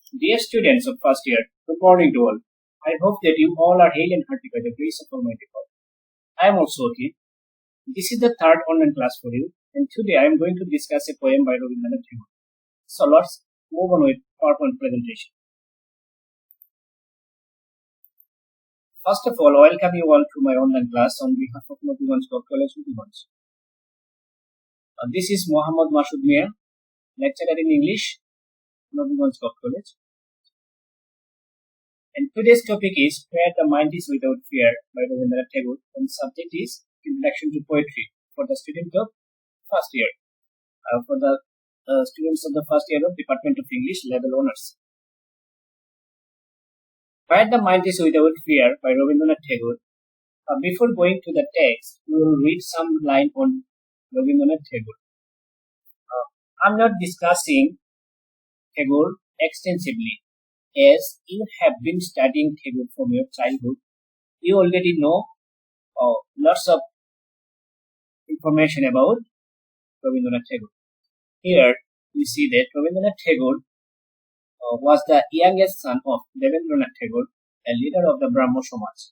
Dear students of first year, good morning to all. I hope that you all are hale and hearty by the grace of Almighty God. I am also okay. This is the third online class for you, and today I am going to discuss a poem by Rabindranath Tagore. So let's move on with PowerPoint presentation. First of all, I welcome you all to my online class on behalf of Nobigans College Nobigans. This is Mohammad Masud Mia, lecturer in English, Nobigans College. And today's topic is Where the Mind is Without Fear by Rabindranath Tagore, and subject is Introduction to Poetry for the student of first year. For the students of the first year of Department of English level honors. Where the Mind is Without Fear by Rabindranath Tagore. Before going to the text, we will read some line on Rabindranath Tagore. I'm not discussing Tagore extensively, as you have been studying Tagore from your childhood. You already know lots of information about Rabindranath Tagore. Here we see that Rabindranath Tagore was the youngest son of Devendranath Tagore, a leader of the Brahmo Samaj,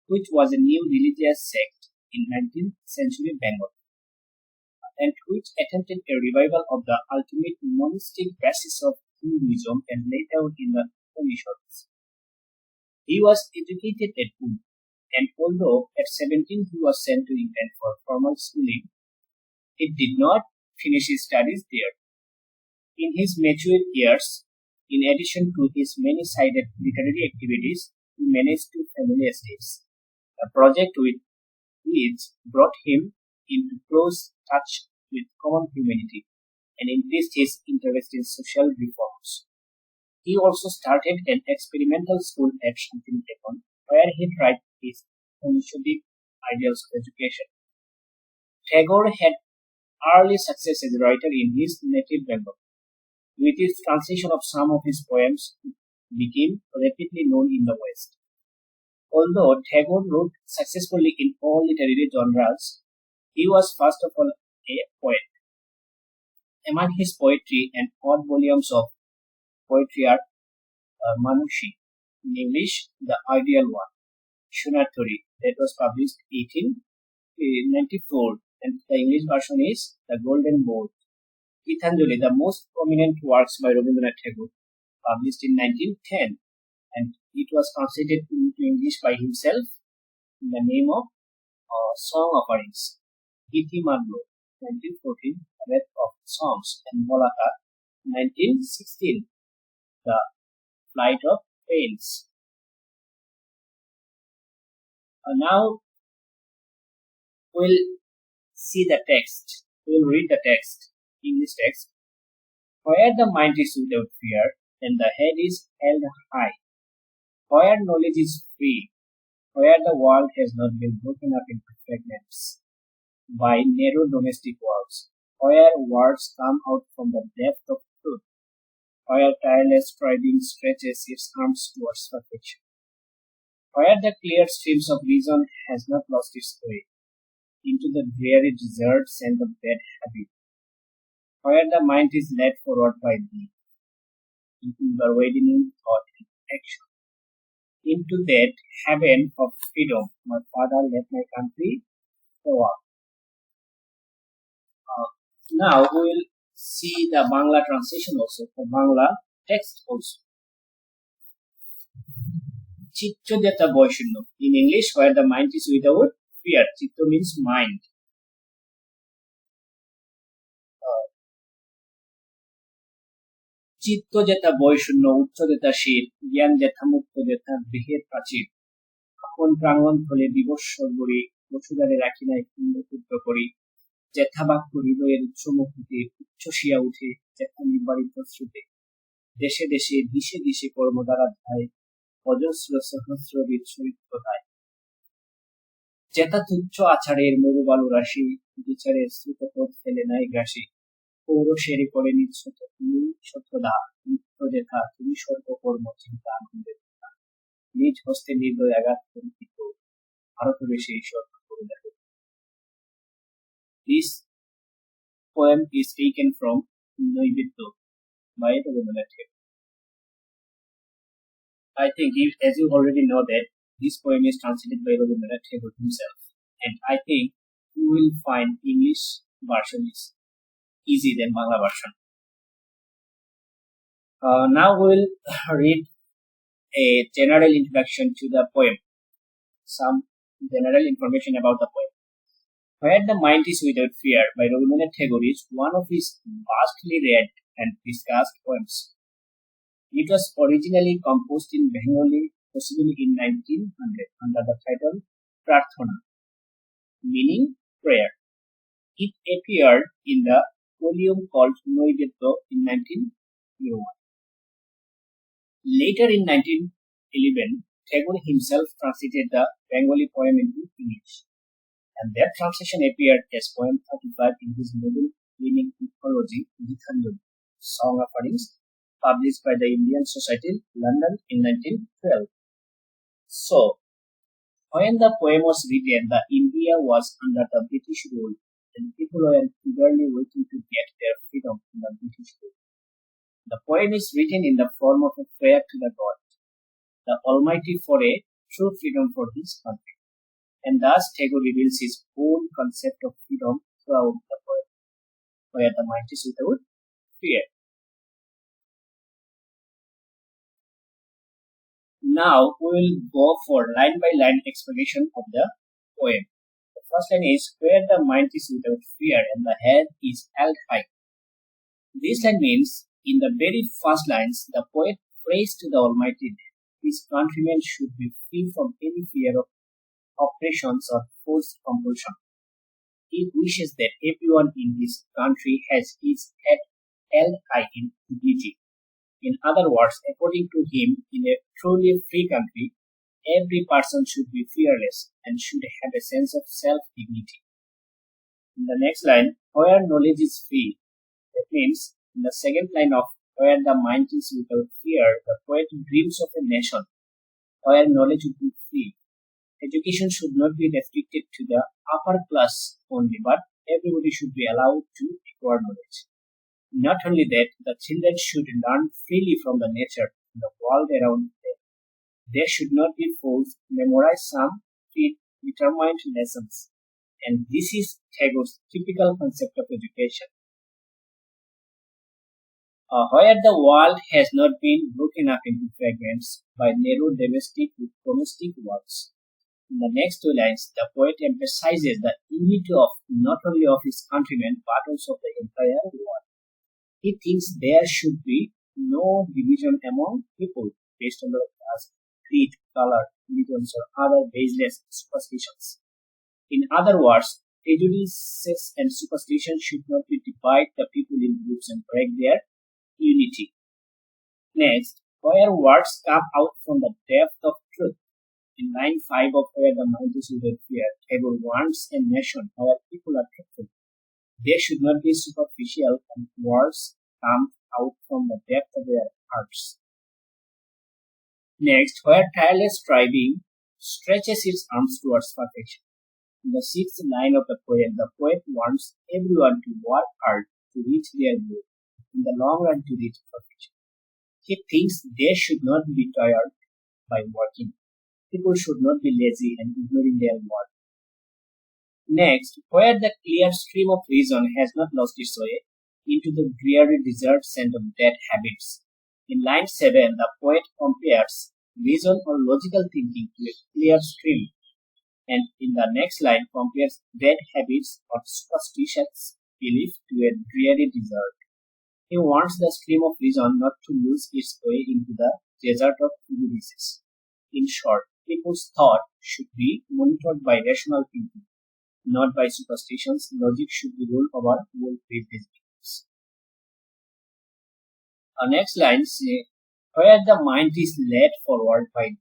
which was a new religious sect in 19th century Bengal, and which attempted a revival of the ultimate monistic basis of Hinduism and laid out in the Upanishads. He was educated at home, and although at 17 he was sent to England for formal schooling, he did not finish his studies there. In his mature years, in addition to his many-sided literary activities, he managed two family estates, a project which brought him into close touch with common humanity and increased his interest in social reforms. He also started an experimental school at Shantiniketan, where he tried his Upanishadic ideals of education. Tagore had early success as a writer in his native Bengal. With his translation of some of his poems, became rapidly known in the West. Although Tagore wrote successfully in all literary genres, he was first of all a poet. Among his poetry and odd volumes of poetry are Manushi, in English, The Ideal One, Shunaturi, that was published 1894, and the English version is The Golden Bowl, Gitanjali, the most prominent works by Rabindranath Tagore, published in 1910, and it was translated into English by himself in the name of Song Offerings, Iti Madlo, 1914, Wreath of Songs, and Molaka, 1916, The Flight of Fails. Now we'll see the text. We'll read the text, English text. Where the mind is without fear, and the head is held high, where knowledge is free, where the world has not been broken up into fragments by narrow domestic walls, where words come out from the depth of truth, where tireless striving stretches its arms towards perfection, where the clear streams of reason has not lost its way into the dreary deserts and the bad habit, where the mind is led forward by thee, into the widening thought and action, into that heaven of freedom, my father let my country go up. Now we will see the Bangla translation also, the Bangla text also. Chitta Jata Boishunno. In English, where the mind is without fear. Chitta means mind. চিত্ত যেথা বৈশূন্য উচ্চ যেথা শীত জ্ঞান যেথা মুক্ত যেথা দেহের প্রাচীর আপন প্রাঙ্গণ ফলে বিবস্বর করি বসুধারে রাখি নাই ক্ষুদ্র করি যেথা বাক্য হৃদয়ের উচ্চমুখ হতে উচ্ছ্বসিয়া উঠে যেথা নিবারিত শ্রুতে দেশে দেশে দিশে দিশে কর্মদ্বারা ধায় অজস্র সহস্র বিচ্ছরিত কথায় যেথা তুচ্ছ আছাড়ের মরুবালু রাশি বিচারের শ্রুতপথ ফেলে নাই গ্রাসী পৌরসেরে করে নিচ্ছত তুমি সত্যদা নিত্য যেথা তুমি সর্বকর্ম চিন্তা আনন্দের কথা নিজ হস্তে নির্দয় আঘাত করিত ভারতবেশে সর্ব করে দেখো। This poem is taken from Naivedya by Rabindranath Tagore. I think, as you already know, that this poem is translated by Rabindranath Tagore himself, and I think you will find English version is easy than Bangla version. Now we will read a general introduction to the poem, some general information about the poem. Where the Mind is Without Fear by Rabindranath Tagore is one of his vastly read and discussed poems. It was originally composed in Bengali, possibly in 1900, under the title Prarthana, meaning prayer. It appeared in the volume called Noidetto in 1901. Later in 1911, Tagore himself translated the Bengali poem into English, and that translation appeared as poem 35 in his novel-winning anthology Githanjali, Song Offerings, published by the Indian Society, London in 1912. So, when the poem was written, the India was under the British rule, and people were eagerly waiting to get their freedom from the British rule. The poem is written in the form of a prayer to the God, the Almighty, for a true freedom for his country. And thus Tagore reveals his own concept of freedom throughout the poem, where the mind is without fear. Now we will go for line by line explanation of the poem. The first line is, where the mind is without fear and the head is held high. This line means, in the very first lines, the poet prays to the Almighty that his countrymen should be free from any fear of oppressions or forced compulsion. He wishes that everyone in his country has his head held high in dignity. In other words, according to him, in a truly free country, every person should be fearless and should have a sense of self-dignity. In the next line, where knowledge is free, that means in the second line of where the mind is without fear, the poet dreams of a nation where knowledge would be free. Education should not be restricted to the upper class only, but everybody should be allowed to acquire knowledge. Not only that, the children should learn freely from the nature and the world around them. They should not be forced to memorize some predetermined lessons. And this is Tagore's typical concept of education. Where the world has not been broken up into fragments by narrow domestic works. In the next two lines, the poet emphasizes the unity of not only of his countrymen but also of the entire world. He thinks there should be no division among people based on the class, creed, color, religions, or other baseless superstitions. In other words, prejudices and superstition should not be divide the people in groups and break their unity. Next, where words come out from the depth of truth. In line 5 of Where the Mind is Without Fear, Tagore wants a nation where people are truthful. They should not be superficial, and words come out from the depth of their hearts. Next, where tireless striving stretches its arms towards perfection. In the 6th line of the poet wants everyone to work hard to reach their goal, in the long run to reach perfection. He thinks they should not be tired by working. People should not be lazy and ignoring their work. Next, where the clear stream of reason has not lost its way into the dreary desert sand of dead habits. In line 7, the poet compares reason or logical thinking to a clear stream, and in the next line compares dead habits or superstitious belief to a dreary desert. He wants the stream of reason not to lose its way into the desert of prejudices. In short, people's thought should be monitored by rational thinking, not by superstitions. Logic should be ruled over all previous beliefs. Our next line says, where the mind is led forward by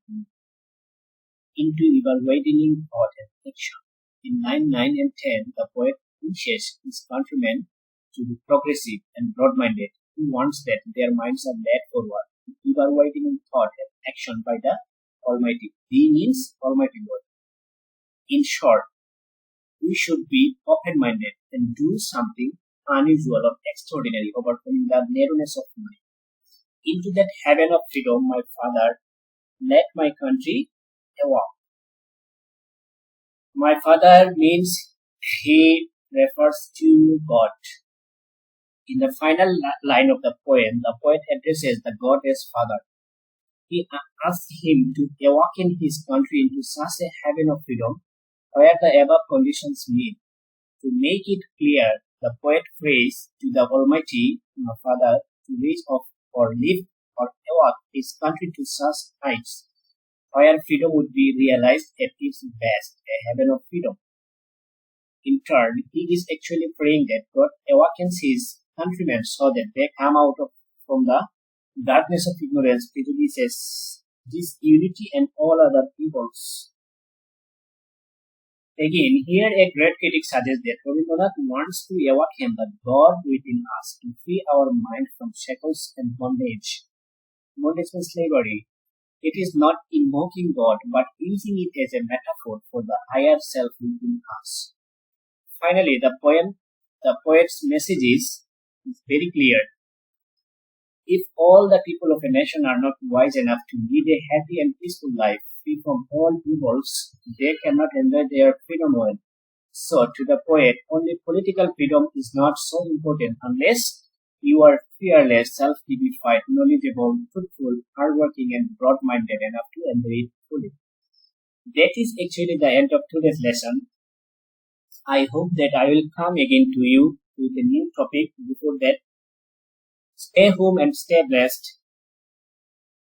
into evaluating thought and action. In line 9 and 10, the poet wishes his countrymen to be progressive and broad-minded. He wants that their minds are led forward, evaluating thought and action by the Almighty. He means Almighty God. In short, we should be open-minded and do something unusual or extraordinary, overcoming the narrowness of mind. Into that heaven of freedom my father let my country evolve. My father means he refers to God. In the final line of the poem, the poet addresses the God as Father. He asks him to awaken his country into such a haven of freedom where the above conditions meet. To make it clear, the poet prays to the Almighty Father to reach up or lift or awake his country to such heights where freedom would be realized at its best, a heaven of freedom. In turn, he is actually praying that God awakens his countrymen so that they come out from the darkness of ignorance, prejudices, disunity, and all other evils. Again, here a great critic suggests that Rabindranath wants to awaken the God within us to free our mind from shackles and bondage. Bondage means slavery. It is not invoking God, but using it as a metaphor for the higher self within us. Finally, the poet's message is very clear. If all the people of a nation are not wise enough to lead a happy and peaceful life, free from all evils, they cannot enjoy their freedom well. So, to the poet, only political freedom is not so important unless you are fearless, self-dignified, knowledgeable, truthful, hardworking, and broad-minded enough to enjoy it fully. That is actually the end of today's lesson. I hope that I will come again to you with a new topic. Before that, stay home and stay blessed.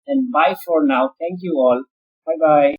And bye for now. Thank you all. Bye bye.